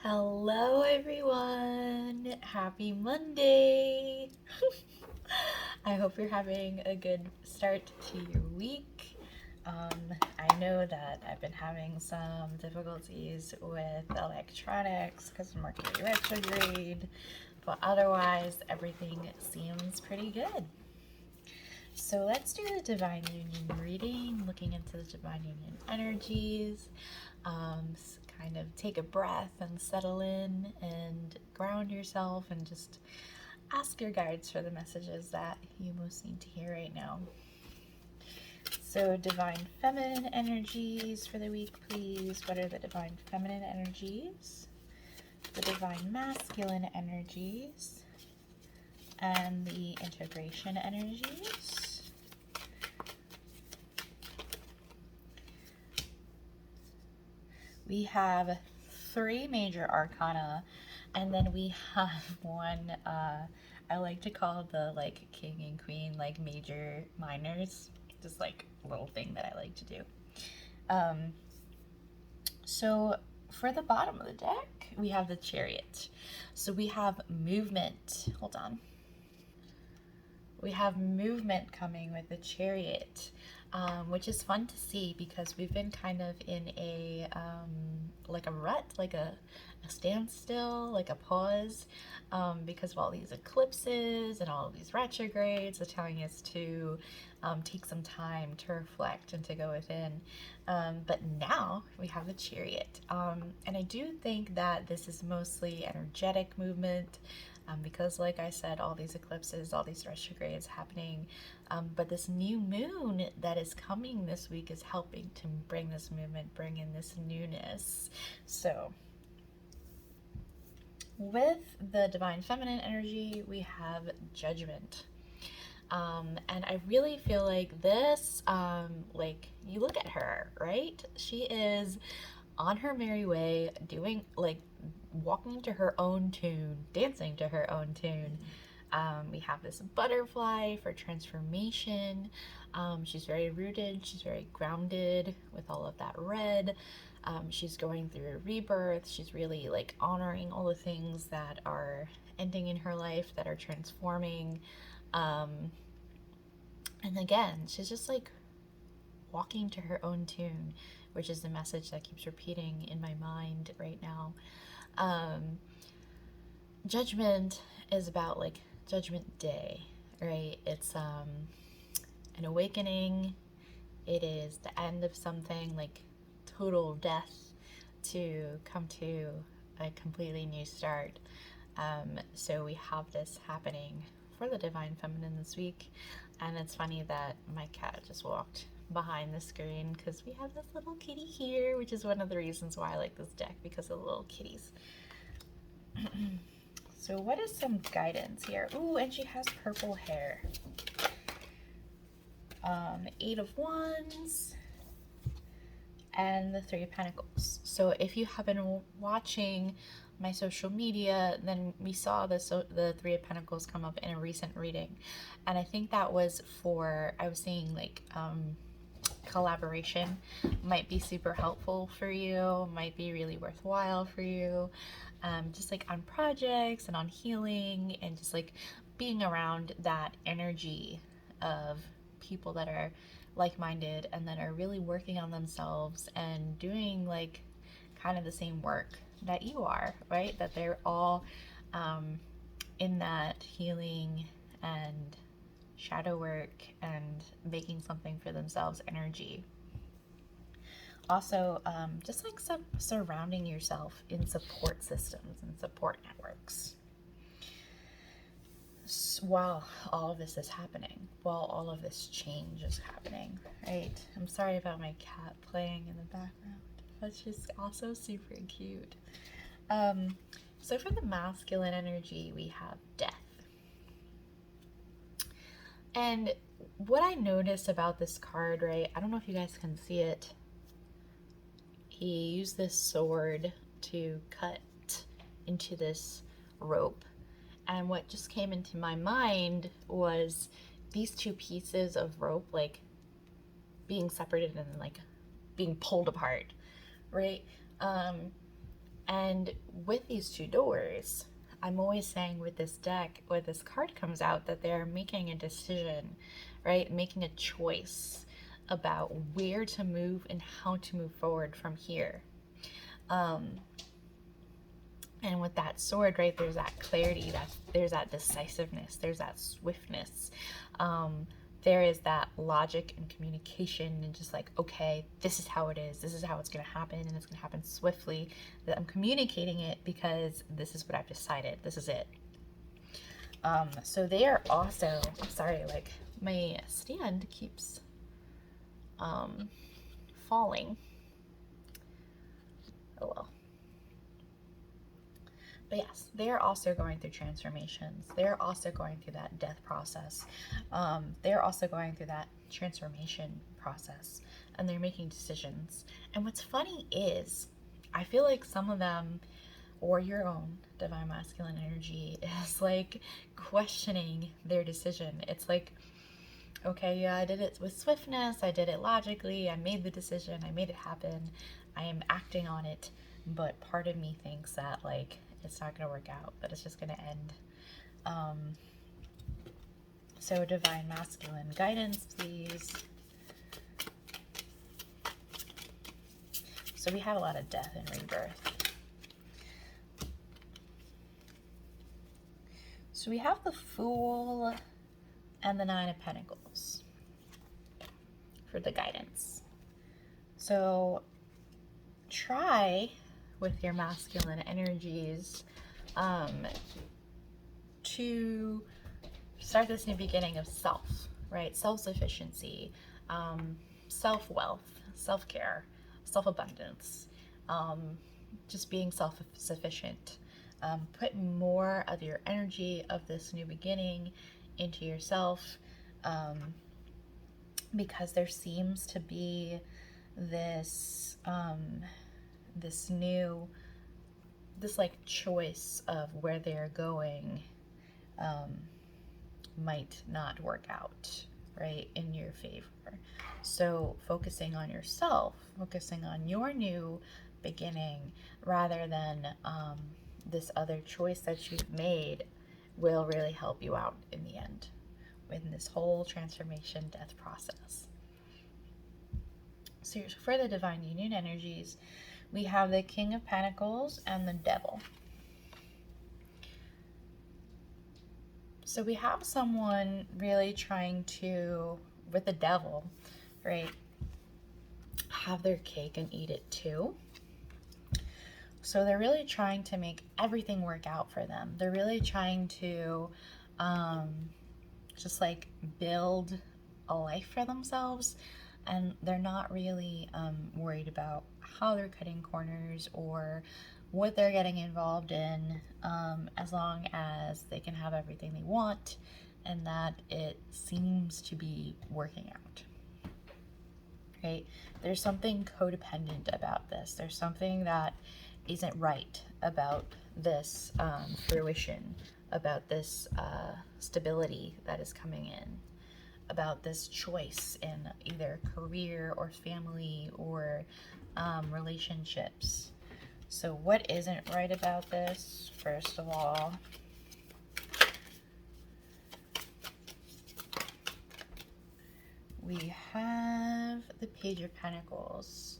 Hello, everyone. Happy Monday. I hope you're having a good start to your week. I know that I've been having some difficulties with electronics because of Mercury retrograde, but otherwise, everything seems pretty good. So let's do the Divine Union reading, looking into the Divine Union energies. Kind of take a breath and settle in and ground yourself and just ask your guides for the messages that you most need to hear right now. So Divine Feminine energies for the week, please. What are the Divine Feminine energies? The Divine Masculine energies and the Integration energies. We have 3 major arcana, and then we have one I like to call the king and queen, major minors, just a little thing that I like to do. So for the bottom of the deck, we have the Chariot. So we have movement. Hold on. We have movement coming with the Chariot, which is fun to see because we've been kind of in a rut, a standstill, a pause, because of all these eclipses and all of these retrogrades are telling us to take some time to reflect and to go within. But now we have the Chariot, and I do think that this is mostly energetic movement. Because like I said, all these eclipses, all these retrogrades happening, but this new moon that is coming this week is helping to bring this movement, bring in this newness. So with the Divine Feminine energy, we have Judgment. And I really feel like this, you look at her, right? She is on her merry way, doing walking to her own tune, dancing to her own tune. We have this butterfly for transformation. She's very rooted, she's very grounded with all of that red. She's going through a rebirth. She's really honoring all the things that are ending in her life, that are transforming. And again, she's just walking to her own tune, which is the message that keeps repeating in my mind right now. Judgment is about Judgment Day, right? It's an awakening. It is the end of something, total death to come to a completely new start. So we have this happening for the Divine Feminine this week, and it's funny that my cat just walked behind the screen because we have this little kitty here, which is one of the reasons why I like this deck, because of the little kitties. So what is some guidance here? Ooh, and she has purple hair. 8 of Wands and the 3 of Pentacles. So if you have been watching my social media, then we saw the 3 of Pentacles come up in a recent reading, and I think that was for, I was seeing collaboration might be super helpful for you, might be really worthwhile for you, just on projects and on healing, and just being around that energy of people that are like-minded and that are really working on themselves and doing kind of the same work that you are, right? That they're all in that healing and shadow work and making something for themselves energy. Also, just surrounding yourself in support systems and support networks while all of this is happening, while all of this change is happening, right? I'm sorry about my cat playing in the background. That's just also super cute. So for the masculine energy, we have death. And what I noticed about this card, right, I don't know if you guys can see it. He used this sword to cut into this rope. And what just came into my mind was these 2 pieces of rope, being separated and being pulled apart, right? And with these two doors, I'm always saying with this deck, when this card comes out, that they're making a decision, right? Making a choice about where to move and how to move forward from here. And with that sword, right, there's that clarity, there's that decisiveness, there's that swiftness. There is that logic and communication and just like, okay, this is how it is, this is how it's going to happen, and it's going to happen swiftly, that I'm communicating it because this is what I've decided, this is it. So they are also, I'm sorry, like my stand keeps falling. Oh well. But yes, they're also going through transformations. They're also going through that death process. They're also going through that transformation process, and they're making decisions. And what's funny is, I feel like some of them, or your own divine masculine energy, is like questioning their decision. It's like, okay, yeah, I did it with swiftness, I did it logically, I made the decision, I made it happen, I am acting on it, but part of me thinks that, like, it's not going to work out, that it's just going to end. So divine masculine guidance, please. So we have a lot of death and rebirth. So we have the Fool and the Nine of Pentacles for the guidance. So try with your masculine energies to start this new beginning of self, right? Self-sufficiency, self-wealth, self-care, self-abundance, just being self-sufficient. Put more of your energy of this new beginning into yourself, because there seems to be this this like choice of where they're going might not work out, right, in your favor. So focusing on yourself, focusing on your new beginning rather than this other choice that you've made will really help you out in the end in this whole transformation death process. So for the divine union energies, we have the King of Pentacles and the Devil. So we have someone really trying to, with the Devil, right, have their cake and eat it too. So they're really trying to make everything work out for them. They're really trying to just like build a life for themselves, and they're not really worried about how they're cutting corners or what they're getting involved in, as long as they can have everything they want and that it seems to be working out. Right? There's something codependent about this. There's something that isn't right about this fruition, about this stability that is coming in, about this choice in either career or family or relationships. So what isn't right about this? First of all, we have the Page of Pentacles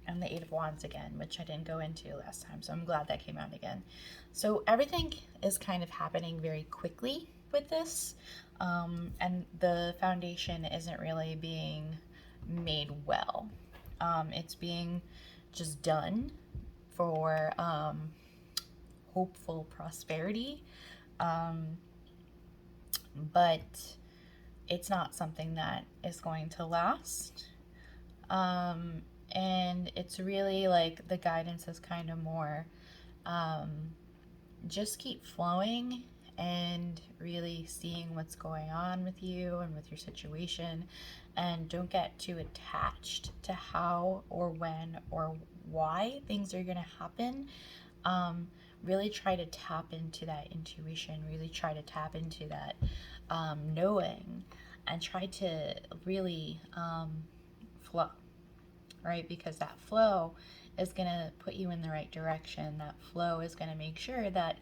and the Eight of Wands again, which I didn't go into last time, so I'm glad that came out again. So everything is kind of happening very quickly with this, and the foundation isn't really being made well. It's being just done for hopeful prosperity, but it's not something that is going to last. And it's really like the guidance is kind of more just keep flowing and really seeing what's going on with you and with your situation, and don't get too attached to how or when or why things are going to happen. Really try to tap into that intuition, really try to tap into that knowing, and try to really flow, right? Because that flow is going to put you in the right direction. That flow is going to make sure that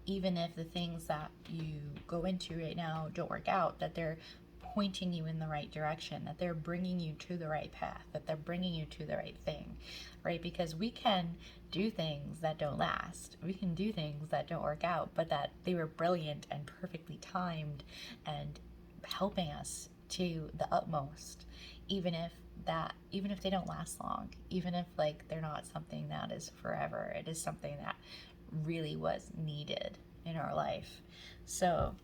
even if the things that you go into right now don't work out, that they're pointing you in the right direction, that they're bringing you to the right path, that they're bringing you to the right thing, right? Because we can do things that don't last. We can do things that don't work out, but that they were brilliant and perfectly timed and helping us to the utmost, even if they don't last long, even if like they're not something that is forever. It is something that really was needed in our life. So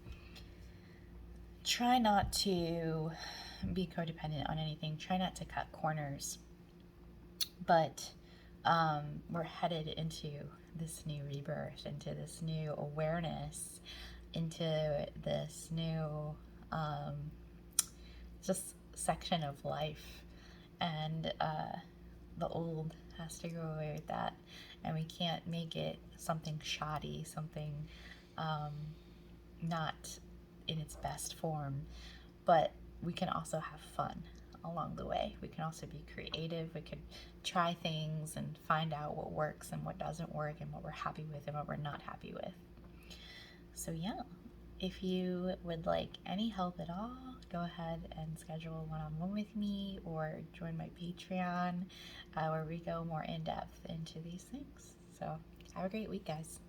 try not to be codependent on anything. Try not to cut corners. But we're headed into this new rebirth, into this new awareness, into this new just section of life. And the old has to go away with that. And we can't make it something shoddy, something not in its best form. But we can also have fun along the way. We can also be creative. We could try things and find out what works and what doesn't work and what we're happy with and what we're not happy with. So yeah, if you would like any help at all, go ahead and schedule a one-on-one with me or join my Patreon where we go more in depth into these things. So have a great week, guys.